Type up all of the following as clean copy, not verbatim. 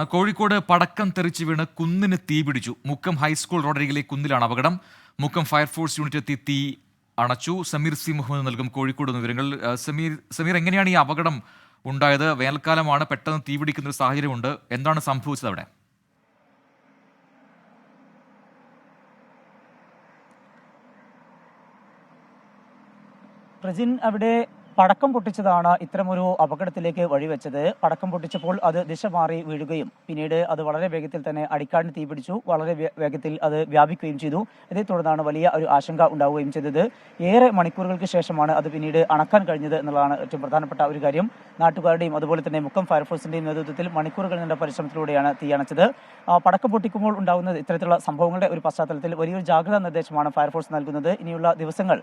കോഴിക്കോട് പടക്കം തെറിച്ച് വീണ് കുന്നിന് തീപിടിച്ചു. മുക്കം ഹൈസ്കൂൾ റോഡരികിലെ കുന്നിലാണ് അപകടം. മുക്കം ഫയർഫോഴ്സ് യൂണിറ്റ് എത്തി തീ അണച്ചു. സമീർ സി മുഹമ്മദ് നൽകും കോഴിക്കോട് നിന്ന് വിവരങ്ങൾ. സമീർ, എങ്ങനെയാണ് ഈ അപകടം ഉണ്ടായത്? വേനൽക്കാലമാണ്, പെട്ടെന്ന് തീപിടിക്കുന്ന ഒരു സാഹചര്യമുണ്ട്. എന്താണ് സംഭവിച്ചത് അവിടെ? പ്രജിൻ, അവിടെ പടക്കം പൊട്ടിച്ചതാണ് ഇത്തരമൊരു അപകടത്തിലേക്ക് വഴിവെച്ചത്. പടക്കം പൊട്ടിച്ചപ്പോൾ അത് ദിശ മാറി വീഴുകയും പിന്നീട് അത് വളരെ വേഗത്തിൽ തന്നെ അടിക്കാടിന് തീപിടിച്ചു. വളരെ വേഗത്തിൽ അത് വ്യാപിക്കുകയും ചെയ്തു. ഇതേ തുടർന്നാണ് വലിയ ഒരു ആശങ്ക ഉണ്ടാവുകയും ചെയ്തത്. ഏറെ മണിക്കൂറുകൾക്ക് ശേഷമാണ് അത് പിന്നീട് അണക്കാൻ കഴിഞ്ഞത് എന്നുള്ളതാണ് ഏറ്റവും പ്രധാനപ്പെട്ട ഒരു കാര്യം. നാട്ടുകാരുടെയും അതുപോലെ തന്നെ മുക്കം ഫയർഫോഴ്സിന്റെയും നേതൃത്വത്തിൽ മണിക്കൂറുകൾ നീണ്ട പരിശ്രമത്തിലൂടെയാണ് തീയണച്ചത്. പടക്കം പൊട്ടിക്കുമ്പോൾ ഉണ്ടാകുന്ന ഇത്തരത്തിലുള്ള സംഭവങ്ങളുടെ ഒരു പശ്ചാത്തലത്തിൽ വലിയൊരു ജാഗ്രതാ നിർദ്ദേശമാണ് ഫയർഫോഴ്സ് നൽകുന്നത്. ഇനിയുള്ള ദിവസങ്ങൾ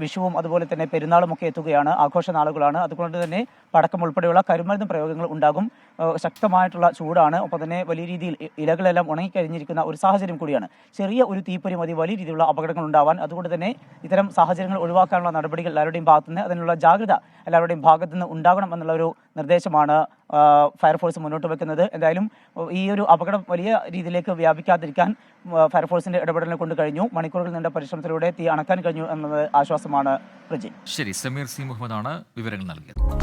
വിഷുവും അതുപോലെ തന്നെ പെരുന്നാളും ഒക്കെ എത്തുകയാണ്, ആഘോഷ നാളുകളാണ്. അതുകൊണ്ട് തന്നെ പടക്കം ഉൾപ്പെടെയുള്ള കരുമരുന്ന് പ്രയോഗങ്ങൾ ഉണ്ടാകും. ശക്തമായിട്ടുള്ള ചൂടാണ്, ഒപ്പം തന്നെ വലിയ രീതിയിൽ ഇലകളെല്ലാം ഉണങ്ങിക്കഴിഞ്ഞിരിക്കുന്ന ഒരു സാഹചര്യം കൂടിയാണ്. ചെറിയ ഒരു തീപ്പൊരി മതി വലിയ രീതിയിലുള്ള അപകടങ്ങൾ ഉണ്ടാവാൻ. അതുകൊണ്ട് തന്നെ ഇത്തരം സാഹചര്യങ്ങൾ ഒഴിവാക്കാനുള്ള നടപടികൾ എല്ലാവരുടെയും ഭാഗത്തുനിന്ന്, അതിനുള്ള ജാഗ്രത എല്ലാവരുടെയും ഭാഗത്തുനിന്ന് ഉണ്ടാകണം എന്നുള്ള ഒരു നിർദ്ദേശമാണ് ഫയർഫോഴ്സ് മുന്നോട്ട് വെക്കുന്നത്. എന്തായാലും ഈ ഒരു അപകടം വലിയ രീതിയിലേക്ക് വ്യാപിക്കാതിരിക്കാൻ ഫയർഫോഴ്സിന്റെ ഇടപെടലിനെ കൊണ്ട് കഴിഞ്ഞു. മണിക്കൂറുകൾ നീണ്ട പരിശ്രമത്തിലൂടെ തീ അണക്കാൻ കഴിഞ്ഞു എന്നത് ആശ്വാസമാണ്. പ്രജി. ശരി, സമീർ സി മുഹമ്മദാണ് വിവരങ്ങൾ നൽകിയത്.